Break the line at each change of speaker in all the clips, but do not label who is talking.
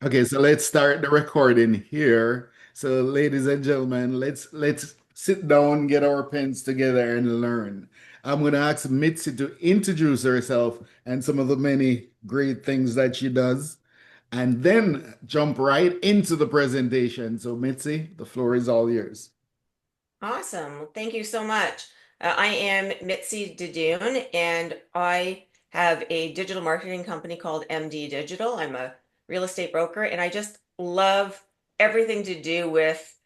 Okay, so let's start the recording here. So, ladies and gentlemen, let's sit down, get our pens together, and learn. I'm going to ask Mitzi to introduce herself and some of the many great things that she does, and then jump right into the presentation. So, Mitzi, the floor is all yours.
Awesome. Well, thank you so much. I am Mitzy Dadune, and I have a digital marketing company called MD Digital. I'm a real estate broker, and I just love everything to do with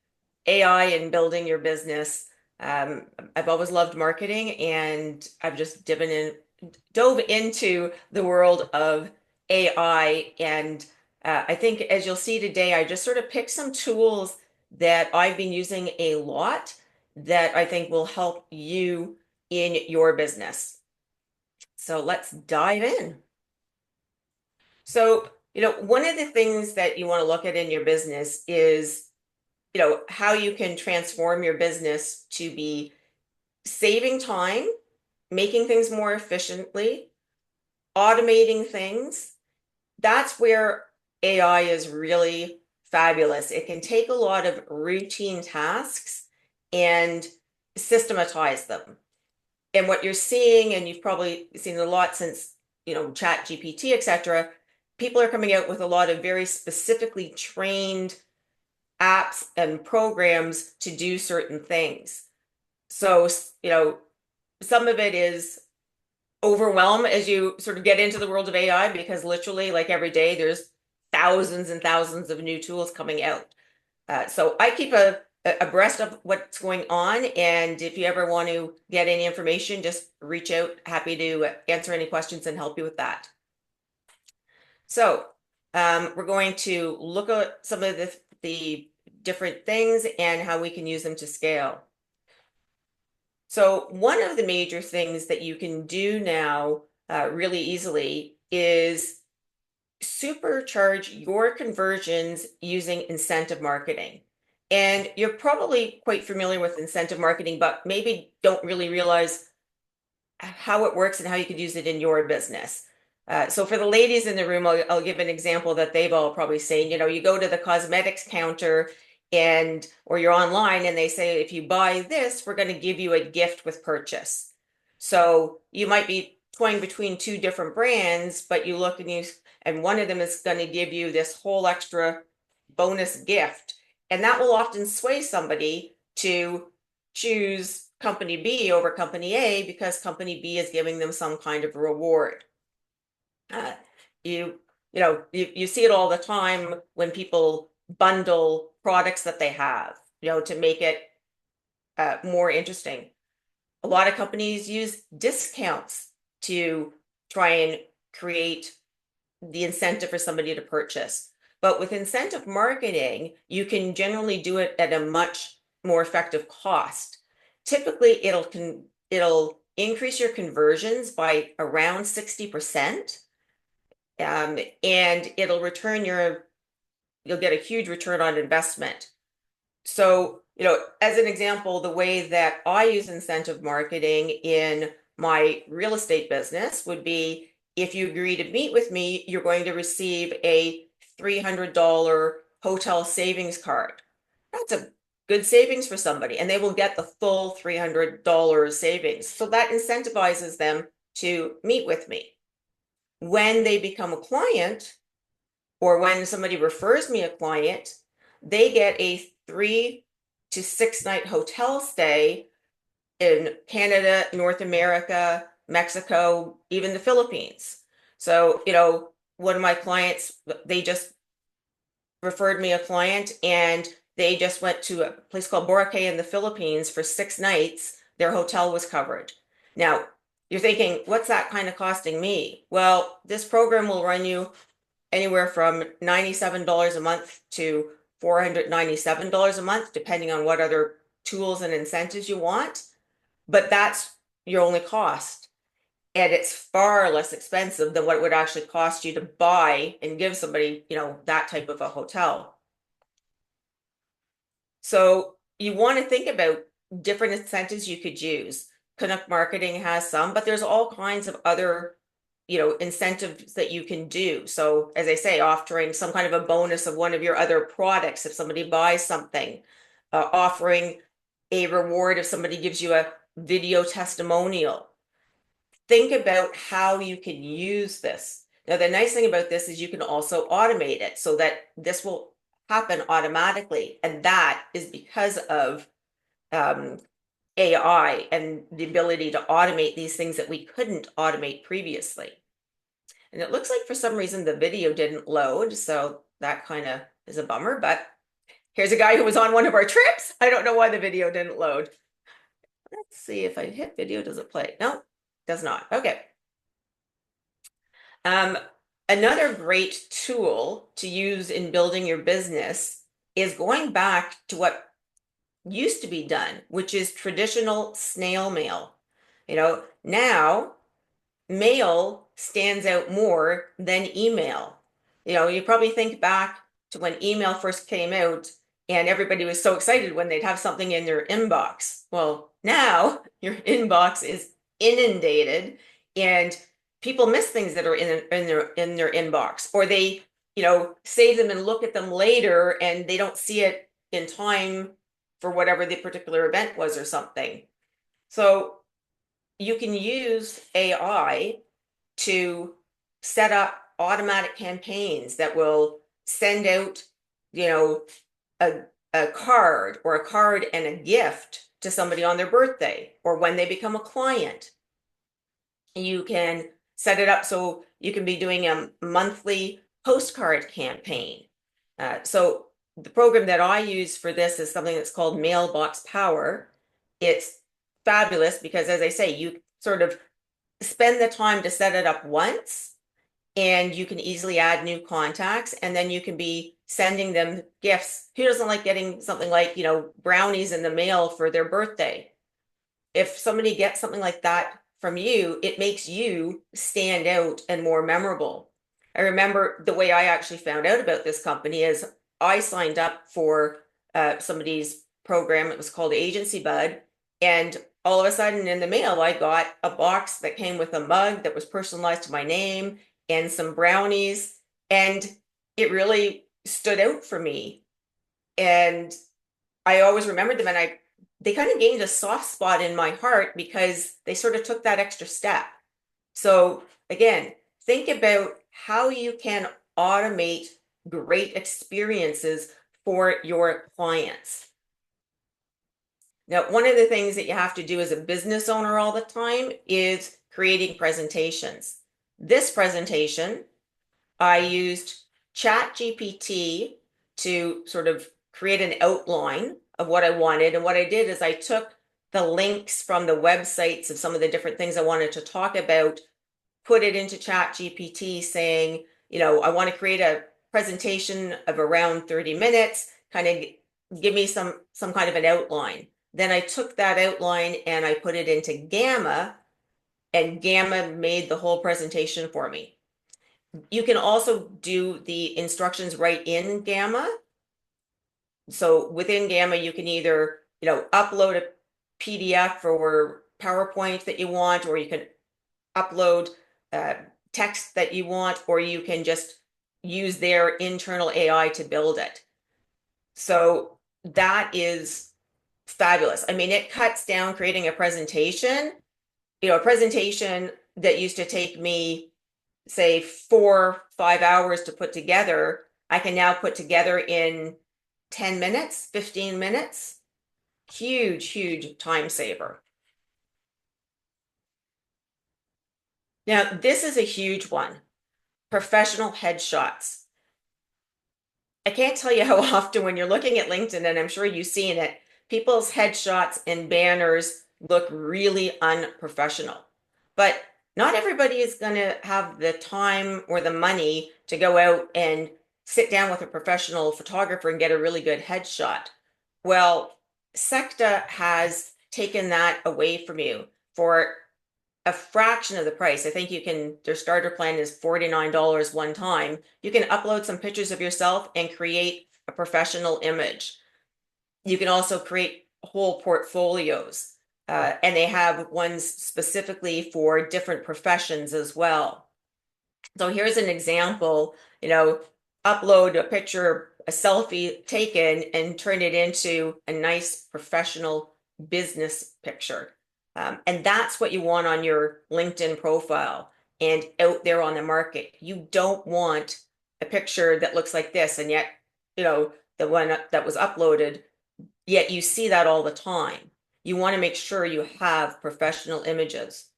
AI and building your business. Um, I've always loved marketing, and I've just dove into the world of AI. And I think, as you'll see today, I just sort of picked some tools that I've been using a lot that I think will help you in your business. So let's dive in. So, one of the things that you want to look at in your business is, how you can transform your business to be saving time, making things more efficiently, automating things. That's where AI is really fabulous. It can take a lot of routine tasks and systematize them. And what you're seeing, and you've probably seen a lot since, Chat GPT, etc., people are coming out with a lot of very specifically trained apps and programs to do certain things. So, some of it is overwhelm as you sort of get into the world of AI, because literally, like every day, there's thousands and thousands of new tools coming out. So I keep abreast of what's going on. And if you ever want to get any information, just reach out. Happy to answer any questions and help you with that. So we're going to look at some of the different things and how we can use them to scale. So one of the major things that you can do now really easily is supercharge your conversions using incentive marketing. And you're probably quite familiar with incentive marketing, but maybe don't really realize how it works and how you could use it in your business. So for the ladies in the room, I'll give an example that they've all probably seen. You go to the cosmetics counter or you're online and they say, if you buy this, we're going to give you a gift with purchase. So you might be toying between two different brands, but you look and one of them is going to give you this whole extra bonus gift. And that will often sway somebody to choose company B over company A because company B is giving them some kind of reward. Uh, you you see it all the time when people bundle products that they have, to make it more interesting. A lot of companies use discounts to try and create the incentive for somebody to purchase. But with incentive marketing, you can generally do it at a much more effective cost. Typically, it'll increase your conversions by around 60%, and you'll get a huge return on investment. So, as an example, the way that I use incentive marketing in my real estate business would be, if you agree to meet with me, you're going to receive a $300 hotel savings card. That's a good savings for somebody, and they will get the full $300 savings. So that incentivizes them to meet with me. When they become a client, or when somebody refers me a client, they get a 3 to 6 night hotel stay in Canada, North America, Mexico, even the Philippines. So, one of my clients, they just referred me a client, and they just went to a place called Boracay in the Philippines for 6 nights. Their hotel was covered. Now, you're thinking, what's that kind of costing me? Well, this program will run you anywhere from $97 a month to $497 a month, depending on what other tools and incentives you want. But that's your only cost. And it's far less expensive than what it would actually cost you to buy and give somebody, that type of a hotel. So you want to think about different incentives you could use. Canuck Marketing has some, but there's all kinds of other incentives that you can do. So as I say, offering some kind of a bonus of one of your other products if somebody buys something, offering a reward if somebody gives you a video testimonial. Think about how you can use this. Now, the nice thing about this is you can also automate it so that this will happen automatically. And that is because of AI and the ability to automate these things that we couldn't automate previously. And it looks like for some reason the video didn't load, so that kind of is a bummer, but here's a guy who was on one of our trips. I don't know why the video didn't load. Let's see if I hit video, does it play? No, does not. Okay. Another great tool to use in building your business is going back to what used to be done, which is traditional snail mail. Now mail stands out more than email. You probably think back to when email first came out and everybody was so excited when they'd have something in their inbox. Well, now your inbox is inundated and people miss things that are in their inbox, or they, save them and look at them later and they don't see it in time for whatever the particular event was or something. So you can use AI to set up automatic campaigns that will send out, a card or a card and a gift to somebody on their birthday or when they become a client. You can set it up so you can be doing a monthly postcard campaign. So the program that I use for this is something that's called Mailbox Power. It's fabulous because, as I say, you sort of spend the time to set it up once and you can easily add new contacts, and then you can be sending them gifts. Who doesn't like getting something like, brownies in the mail for their birthday? If somebody gets something like that from you, it makes you stand out and more memorable. I remember the way I actually found out about this company is I signed up for somebody's program. It was called Agency Bud. And all of a sudden in the mail, I got a box that came with a mug that was personalized to my name and some brownies. And it really stood out for me. And I always remembered them, and they kind of gained a soft spot in my heart because they sort of took that extra step. So again, think about how you can automate great experiences for your clients. Now, one of the things that you have to do as a business owner all the time is creating presentations. This presentation, I used ChatGPT to sort of create an outline of what I wanted. And what I did is I took the links from the websites of some of the different things I wanted to talk about, put it into ChatGPT saying, I want to create a presentation of around 30 minutes, kind of give me some kind of an outline. Then I took that outline and I put it into Gamma, and Gamma made the whole presentation for me. You can also do the instructions right in Gamma. So within Gamma, you can either, upload a PDF or PowerPoint that you want, or you can upload text that you want, or you can just use their internal AI to build it. So that is fabulous. I mean, it cuts down creating a presentation, a presentation that used to take me, say, 4-5 hours to put together, I can now put together in 10 minutes, 15 minutes. Huge, huge time saver. Now, this is a huge one. Professional headshots. I can't tell you how often when you're looking at LinkedIn, and I'm sure you've seen it, people's headshots and banners look really unprofessional. But not everybody is going to have the time or the money to go out and sit down with a professional photographer and get a really good headshot. Well, Secta has taken that away from you for a fraction of the price. I think their starter plan is $49 one time. You can upload some pictures of yourself and create a professional image. You can also create whole portfolios, and they have ones specifically for different professions as well. So here's an example, upload a picture, a selfie taken, and turn it into a nice professional business picture. And that's what you want on your LinkedIn profile and out there on the market. You don't want a picture that looks like this, and yet, the one that was uploaded, yet you see that all the time. You want to make sure you have professional images.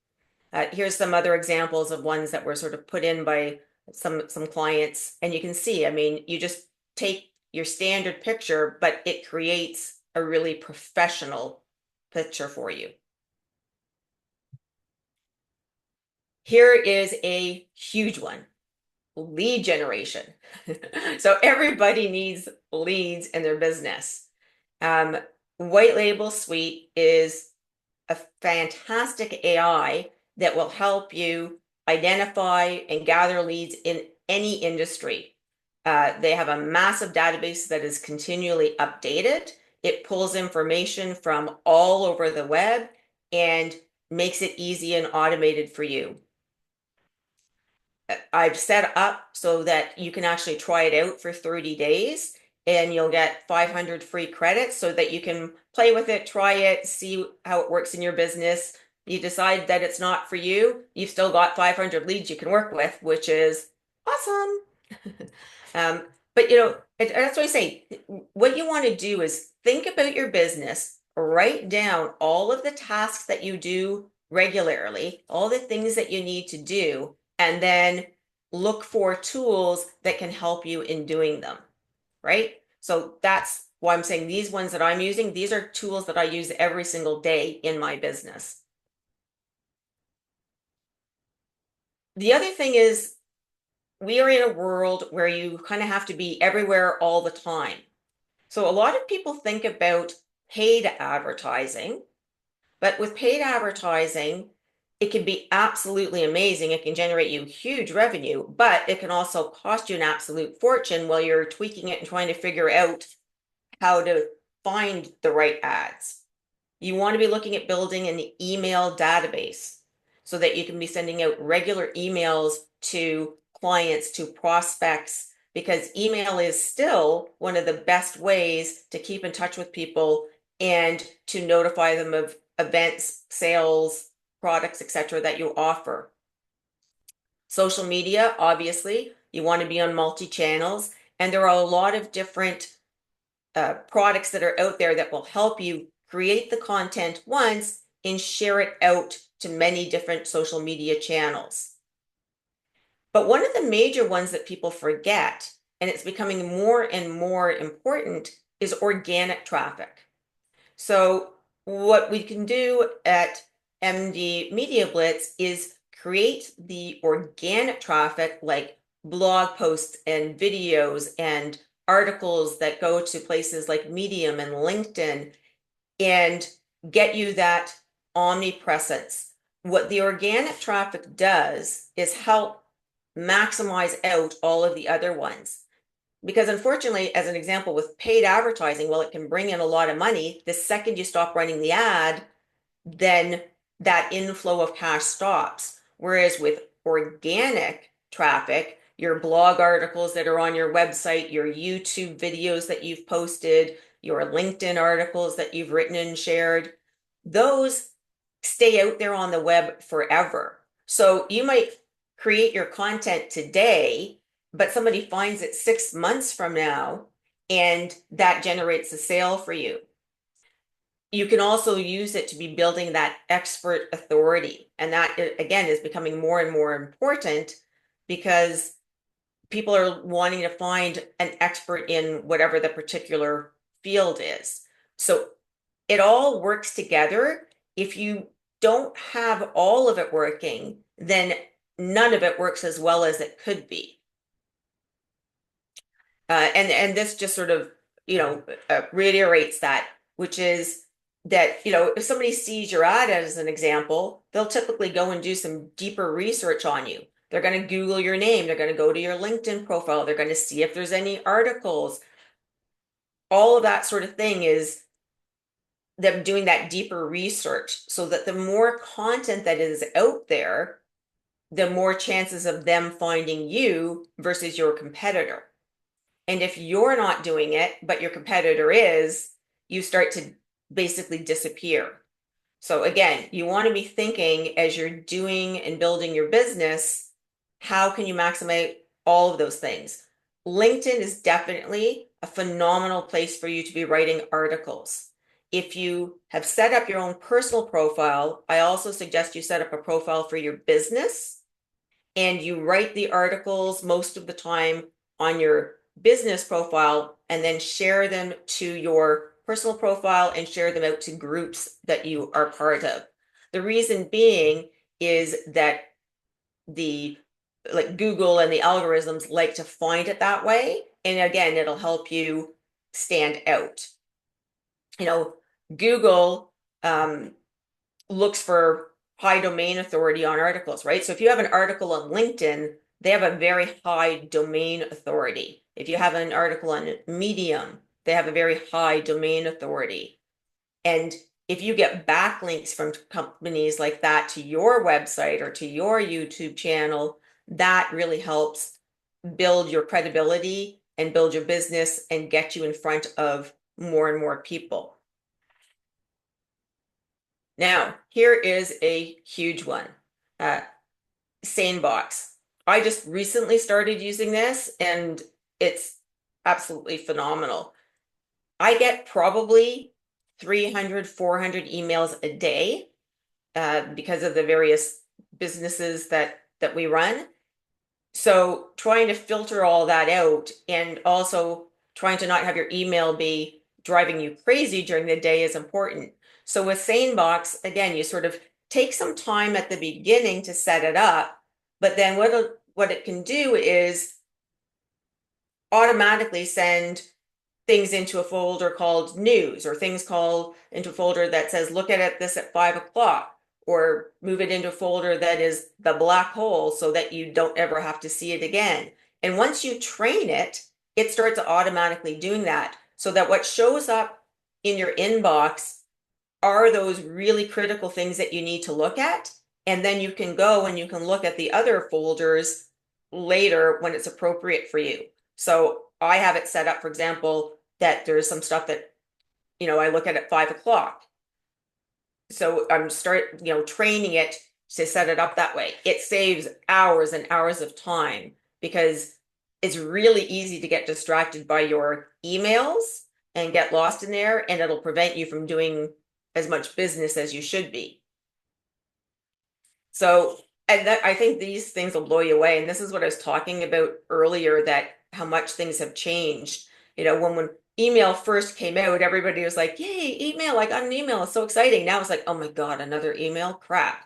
Here's some other examples of ones that were sort of put in by some clients, and you can see, I mean, you just take your standard picture, but it creates a really professional picture for you. Here is a huge one, lead generation. So everybody needs leads in their business. White Label Suite is a fantastic AI that will help you identify and gather leads in any industry. They have a massive database that is continually updated. It pulls information from all over the web and makes it easy and automated for you. I've set up so that you can actually try it out for 30 days and you'll get 500 free credits so that you can play with it, try it, see how it works in your business. You decide that it's not for you, you've still got 500 leads you can work with, which is awesome. um, but that's what I say. What you want to do is think about your business, write down all of the tasks that you do regularly, all the things that you need to do, and then look for tools that can help you in doing them, right? So that's why I'm saying these ones that I'm using, these are tools that I use every single day in my business. The other thing is we are in a world where you kind of have to be everywhere all the time. So a lot of people think about paid advertising, but with paid advertising, it can be absolutely amazing. It can generate you huge revenue, but it can also cost you an absolute fortune while you're tweaking it and trying to figure out how to find the right ads. You want to be looking at building an email database so that you can be sending out regular emails to clients, to prospects, because email is still one of the best ways to keep in touch with people and to notify them of events, sales, products, etc. that you offer. Social media, obviously, you want to be on multi-channels, and there are a lot of different products that are out there that will help you create the content once and share it out to many different social media channels. But one of the major ones that people forget, and it's becoming more and more important, is organic traffic. So what we can do at MD Media Blitz is create the organic traffic like blog posts and videos and articles that go to places like Medium and LinkedIn and get you that omnipresence. What the organic traffic does is help maximize out all of the other ones. Because unfortunately, as an example, with paid advertising, while it can bring in a lot of money, the second you stop running the ad, then that inflow of cash stops. Whereas with organic traffic, your blog articles that are on your website, your YouTube videos that you've posted, your LinkedIn articles that you've written and shared, those stay out there on the web forever. So you might create your content today, but somebody finds it 6 months from now, and that generates a sale for you. You can also use it to be building that expert authority. And that, again, is becoming more and more important because people are wanting to find an expert in whatever the particular field is. So it all works together. If you don't have all of it working, then none of it works as well as it could be. And this just sort of, reiterates that, which is that, if somebody sees your ad as an example, they'll typically go and do some deeper research on you. They're going to Google your name. They're going to go to your LinkedIn profile. They're going to see if there's any articles. All of that sort of thing is them doing that deeper research so that the more content that is out there, the more chances of them finding you versus your competitor. And if you're not doing it, but your competitor is, you start to basically disappear. So again, you want to be thinking as you're doing and building your business, how can you maximize all of those things? LinkedIn is definitely a phenomenal place for you to be writing articles. If you have set up your own personal profile, I also suggest you set up a profile for your business and you write the articles most of the time on your business profile and then share them to your personal profile and share them out to groups that you are part of. The reason being is that the like Google and the algorithms like to find it that way. And again, it'll help you stand out. You know, Google looks for high domain authority on articles, right? So if you have an article on LinkedIn, they have a very high domain authority. If you have an article on Medium, they have a very high domain authority. And if you get backlinks from companies like that to your website or to your YouTube channel, that really helps build your credibility and build your business and get you in front of more and more people. Now, here is a huge one. SaneBox. I just recently started using this and it's absolutely phenomenal. I get probably 300, 400 emails a day because of the various businesses that we run. So trying to filter all that out and also trying to not have your email be driving you crazy during the day is important. So with SaneBox, again, you sort of take some time at the beginning to set it up, but then what it can do is automatically send things into a folder called news or things called into a folder that says look at this at 5 o'clock or move it into a folder that is the black hole so that you don't ever have to see it again. And once you train it, it starts automatically doing that so that what shows up in your inbox are those really critical things that you need to look at. And then you can go and you can look at the other folders later when it's appropriate for you. So I have it set up, for example, that there's some stuff that, I look at 5 o'clock. So I'm training it to set it up that way. It saves hours and hours of time because it's really easy to get distracted by your emails and get lost in there, and it'll prevent you from doing as much business as you should be. So, and that, I think these things will blow you away. And this is what I was talking about earlier, that how much things have changed. When email first came out, everybody was like, yay, email, I got an email. It's so exciting. Now it's like, oh my God, another email? Crap.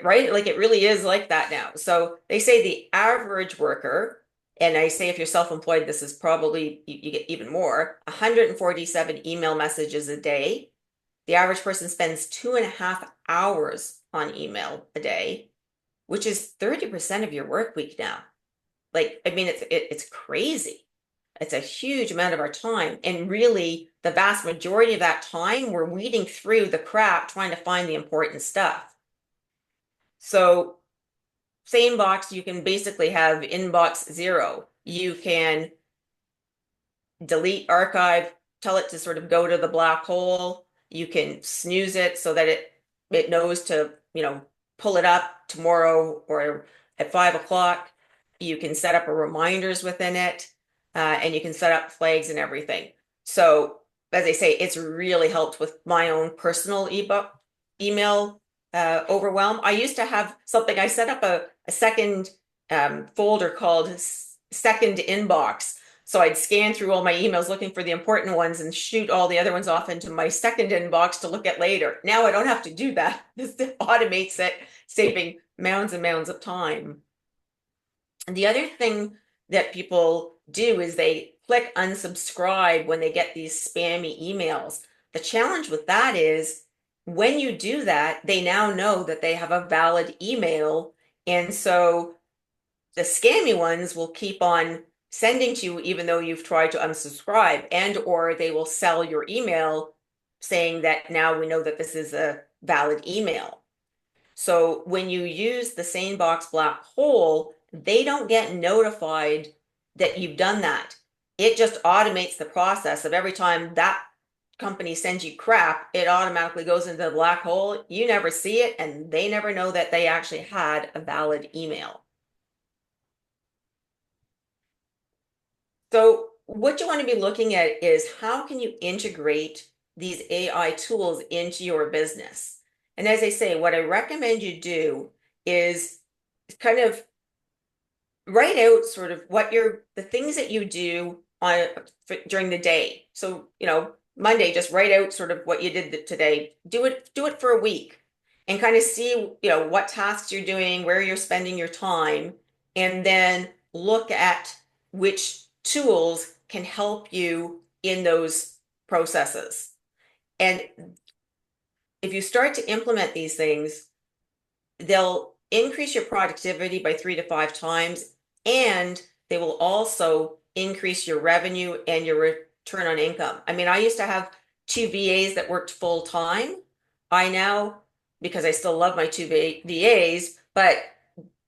Right? Like it really is like that now. So they say the average worker, and I say if you're self-employed, this is probably, you get even more, 147 email messages a day. The average person spends 2.5 hours on email a day, which is 30% of your work week now. Like, I mean, it's crazy. It's a huge amount of our time. And really, the vast majority of that time, we're weeding through the crap trying to find the important stuff. So, SaneBox, you can basically have inbox zero. You can delete, archive, tell it to sort of go to the black hole. You can snooze it so that it knows to, pull it up tomorrow or at 5 o'clock. You can set up a reminders within it, and you can set up flags and everything. So as I say, it's really helped with my own personal email overwhelm. I used to have something, I set up a second folder called second inbox. So I'd scan through all my emails looking for the important ones and shoot all the other ones off into my second inbox to look at later. Now I don't have to do that. This automates it, saving mounds and mounds of time. And the other thing that people do is they click unsubscribe when they get these spammy emails. The challenge with that is when you do that, they now know that they have a valid email. And so the scammy ones will keep on sending to you even though you've tried to unsubscribe, and or they will sell your email saying that now we know that this is a valid email. So when you use the SaneBox black hole, they don't get notified that you've done that. It just automates the process of every time that company sends you crap, it automatically goes into the black hole. You never see it, and they never know that they actually had a valid email. So what you want to be looking at is how can you integrate these AI tools into your business? And as I say, what I recommend you do is kind of write out sort of what the things that you do on during the day. So, Monday, just write out sort of what you did today. Do it for a week and kind of see, what tasks you're doing, where you're spending your time, and then look at which tools can help you in those processes. And if you start to implement these things, they'll increase your productivity by 3 to 5 times, and they will also increase your revenue and your return on income. I mean, I used to have two VAs that worked full time. I now, because I still love my two VAs, but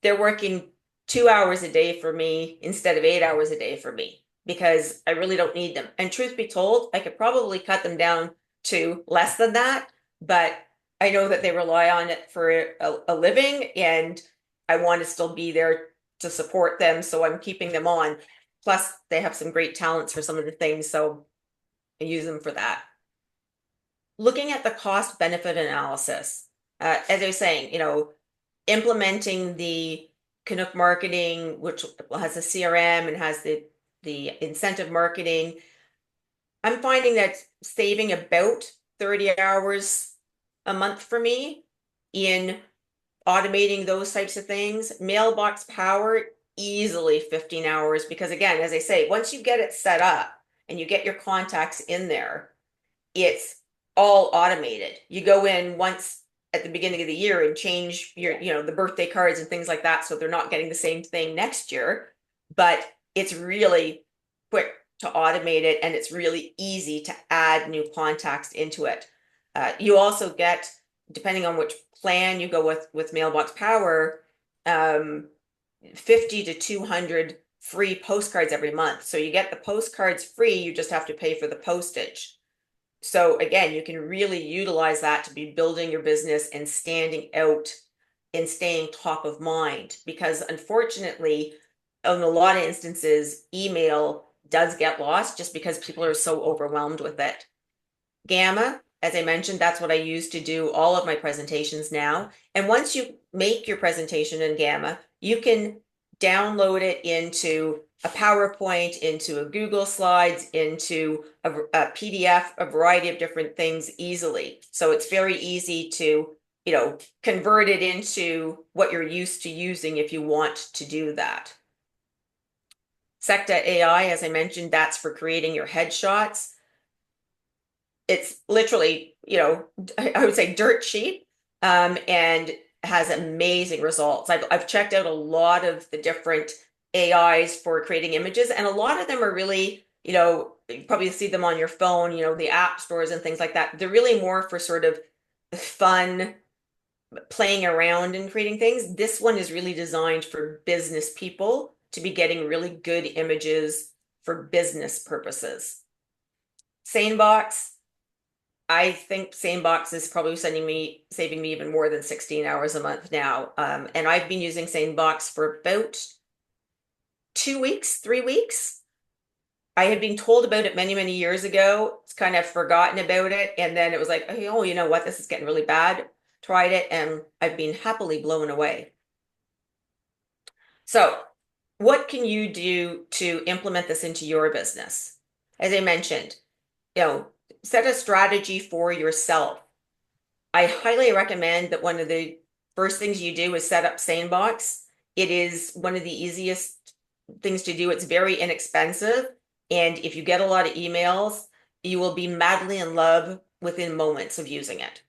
they're working 2 hours a day for me instead of 8 hours a day for me because I really don't need them. And truth be told, I could probably cut them down to less than that, but I know that they rely on it for a living, and I want to still be there to support them, so I'm keeping them on. Plus, they have some great talents for some of the things, so I use them for that. Looking at the cost benefit analysis, as I was saying, implementing the Canuck marketing, which has a CRM and has the incentive marketing, I'm finding that saving about 30 hours a month for me in automating those types of things. Mailbox power, easily 15 hours, because again, as I say, once you get it set up and you get your contacts in there, it's all automated. You go in once at the beginning of the year and change the birthday cards and things like that, so they're not getting the same thing next year. But it's really quick to automate it, and it's really easy to add new contacts into it. You also get, depending on which plan you go with Mailbox Power, 50 to 200 free postcards every month. So you get the postcards free, you just have to pay for the postage. So again, you can really utilize that to be building your business and standing out and staying top of mind, because unfortunately, in a lot of instances, email does get lost just because people are so overwhelmed with it. Gamma, as I mentioned, that's what I use to do all of my presentations now. And once you make your presentation in Gamma, you can download it into a PowerPoint, into a Google Slides, into a PDF, a variety of different things easily. So it's very easy to, convert it into what you're used to using if you want to do that. Secta AI, as I mentioned, that's for creating your headshots. It's literally, I would say dirt cheap, and has amazing results. I've checked out a lot of the different AIs for creating images, and a lot of them are really, you probably see them on your phone, the app stores and things like that. They're really more for sort of fun, playing around and creating things. This one is really designed for business people to be getting really good images for business purposes. SaneBox, I think SaneBox is probably saving me even more than 16 hours a month now. And I've been using SaneBox for about 2 weeks, 3 weeks. I had been told about it many, many years ago. It's kind of forgotten about it. And then it was like, oh, you know what? This is getting really bad. Tried it, and I've been happily blown away. So what can you do to implement this into your business? As I mentioned, set a strategy for yourself. I highly recommend that one of the first things you do is set up SaneBox. It is one of the easiest things to do. It's very inexpensive. And if you get a lot of emails, you will be madly in love within moments of using it.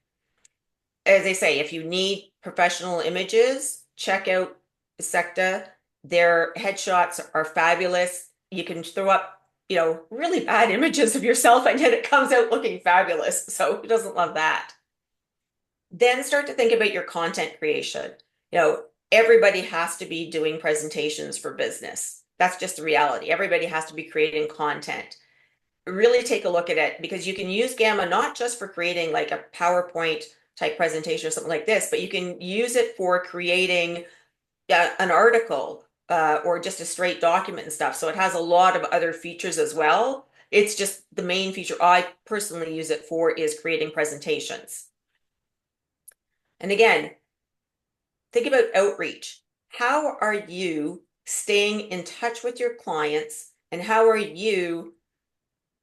As I say, if you need professional images, check out Secta. Their headshots are fabulous. You can throw up, really bad images of yourself, and yet it comes out looking fabulous. So who doesn't love that? Then start to think about your content creation. You know, everybody has to be doing presentations for business. That's just the reality. Everybody has to be creating content. Really take a look at it, because you can use Gamma not just for creating like a PowerPoint type presentation or something like this, but you can use it for creating an article or just a straight document and stuff. So it has a lot of other features as well. It's just the main feature I personally use it for is creating presentations. And again, think about outreach. How are you staying in touch with your clients, and how are you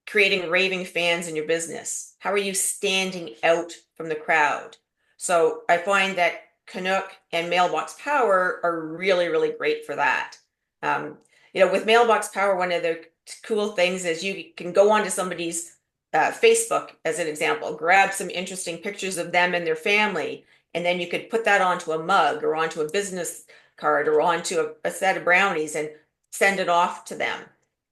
creating raving fans in your business? How are you standing out from the crowd? So I find that Canuck and Mailbox Power are really, really great for that. Um, with Mailbox Power, one of the cool things is you can go onto somebody's Facebook, as an example, grab some interesting pictures of them and their family, and then you could put that onto a mug or onto a business card or onto a set of brownies and send it off to them.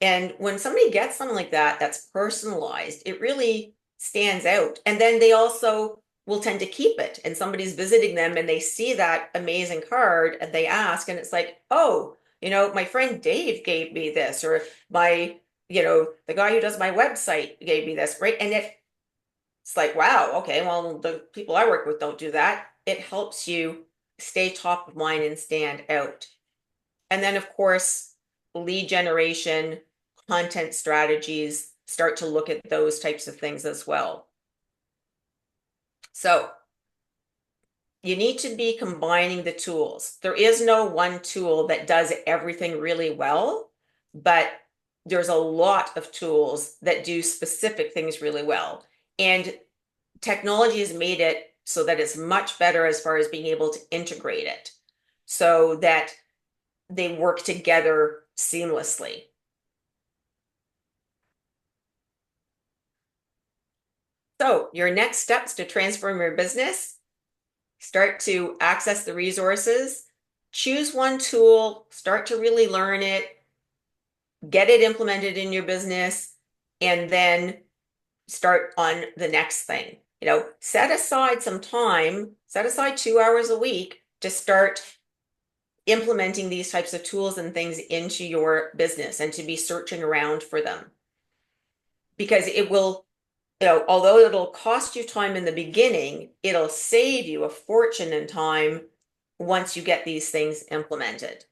And when somebody gets something like that, that's personalized, it really stands out. And then they also will tend to keep it. And somebody's visiting them and they see that amazing card and they ask, and it's like, oh, my friend Dave gave me this, or my, the guy who does my website gave me this, right? And it's like, wow, okay, well, the people I work with don't do that. It helps you stay top of mind and stand out. And then, of course, lead generation, content strategies, start to look at those types of things as well. So you need to be combining the tools. There is no one tool that does everything really well, but there's a lot of tools that do specific things really well. And technology has made it so that it's much better as far as being able to integrate it so that they work together seamlessly. So your next steps to transform your business: start to access the resources, choose one tool, start to really learn it, get it implemented in your business, and then start on the next thing. Set aside some time, set aside 2 hours a week to start implementing these types of tools and things into your business and to be searching around for them. Because it will, although it'll cost you time in the beginning, it'll save you a fortune in time once you get these things implemented.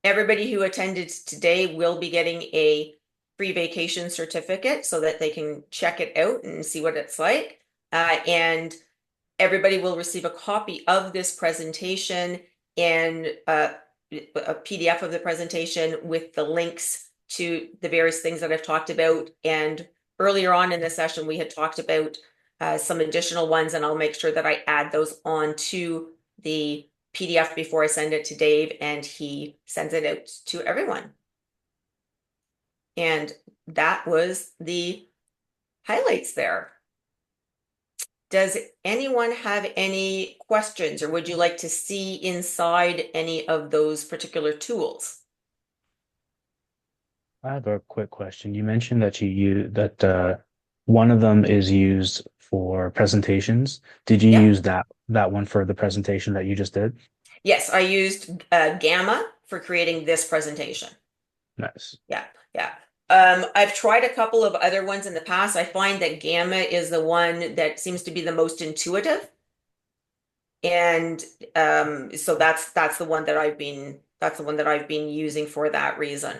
Everybody who attended today will be getting a free vacation certificate so that they can check it out and see what it's like. And everybody will receive a copy of this presentation and a PDF of the presentation with the links to the various things that I've talked about. And earlier on in the session, we had talked about some additional ones, and I'll make sure that I add those on to the PDF before I send it to Dave, and he sends it out to everyone. And that was the highlights there. Does anyone have any questions, or would you like to see inside any of those particular tools?
I have a quick question. You mentioned that one of them is used for presentations. Did you
Yeah.
use that one for the presentation that you just did?
Yes, I used Gamma for creating this presentation.
Nice.
Yeah, yeah. I've tried a couple of other ones in the past. I find that Gamma is the one that seems to be the most intuitive. And so that's the one that I've been using for that reason.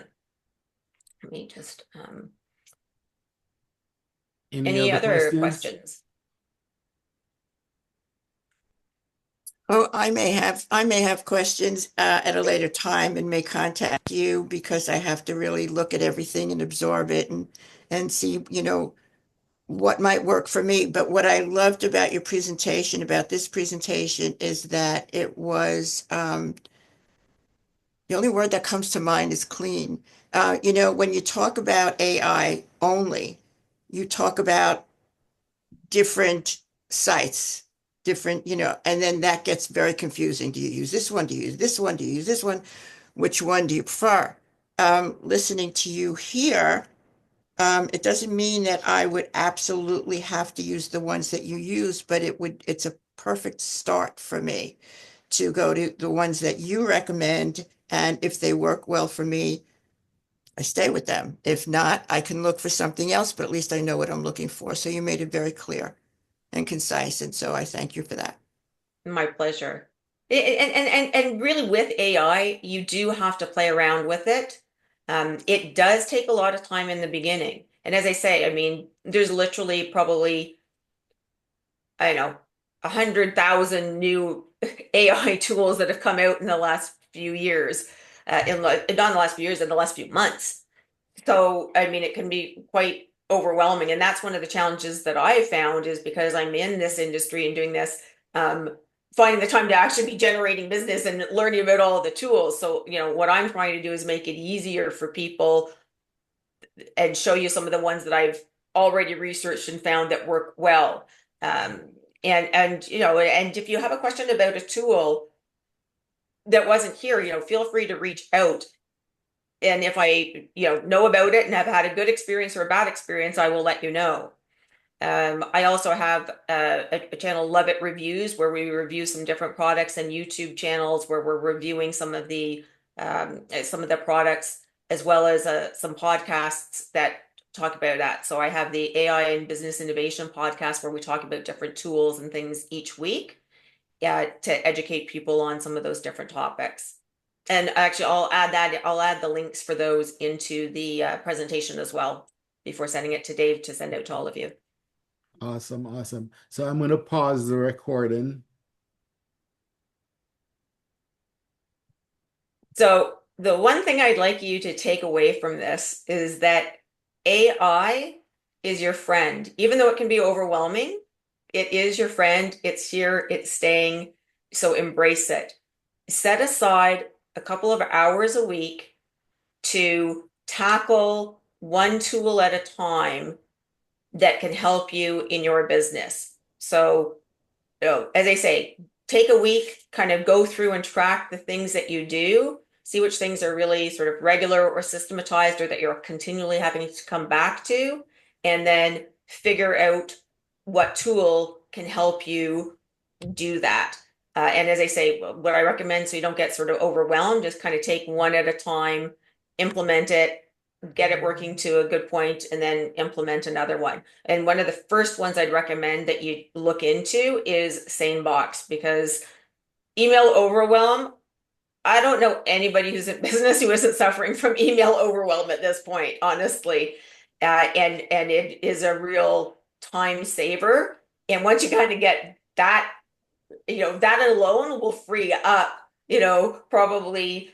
Let me just
Any
any
other
other
questions?
questions?
Oh, I may have questions at a later time and may contact you because I have to really look at everything and absorb it and see, what might work for me. But what I loved about your presentation, about this presentation, is that it was the only word that comes to mind is clean. When you talk about AI only, you talk about different sites, different, and then that gets very confusing. Do you use this one? Do you use this one? Do you use this one? Which one do you prefer? Listening to you here, It doesn't mean that I would absolutely have to use the ones that you use, but it's a perfect start for me to go to the ones that you recommend. And if they work well for me, I stay with them. If not, I can look for something else, but at least I know what I'm looking for. So you made it very clear and concise. And so I thank you for that.
My pleasure. And really with AI, you do have to play around with it. It does take a lot of time in the beginning. And as I say, I mean, there's literally probably, I don't know, 100,000 new AI tools that have come out in the last few years, not in the last few years, in the last few months. So, I mean, it can be quite overwhelming. And that's one of the challenges that I have found is because I'm in this industry and doing this, finding the time to actually be generating business and learning about all of the tools. So, what I'm trying to do is make it easier for people and show you some of the ones that I've already researched and found that work well. And if you have a question about a tool that wasn't here, feel free to reach out. And if I, know about it and have had a good experience or a bad experience, I will let you know. I also have a channel, Love It Reviews, where we review some different products, and YouTube channels where we're reviewing some of the products, as well as some podcasts that talk about that. So I have the AI and Business Innovation podcast where we talk about different tools and things each week, to educate people on some of those different topics. And actually, I'll add the links for those into the presentation as well before sending it to Dave to send out to all of you.
Awesome, awesome. So I'm going to pause the recording.
So the one thing I'd like you to take away from this is that AI is your friend. Even though it can be overwhelming, it is your friend. It's here, it's staying. So embrace it. Set aside a couple of hours a week to tackle one tool at a time that can help you in your business. So, as I say, take a week, kind of go through and track the things that you do, see which things are really sort of regular or systematized or that you're continually having to come back to, and then figure out what tool can help you do that. And as I say, what I recommend, so you don't get sort of overwhelmed, just kind of take one at a time, implement it, get it working to a good point, and then implement another one. And one of the first ones I'd recommend that you look into is SaneBox, because email overwhelm, I don't know anybody who's in business who isn't suffering from email overwhelm at this point, honestly. And it is a real time saver. And once you kind of get that, that alone will free up, probably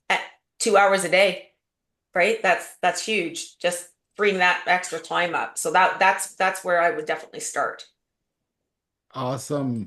at 2 hours a day, right? That's huge. Just freeing that extra time up. So that's where I would definitely start.
Awesome.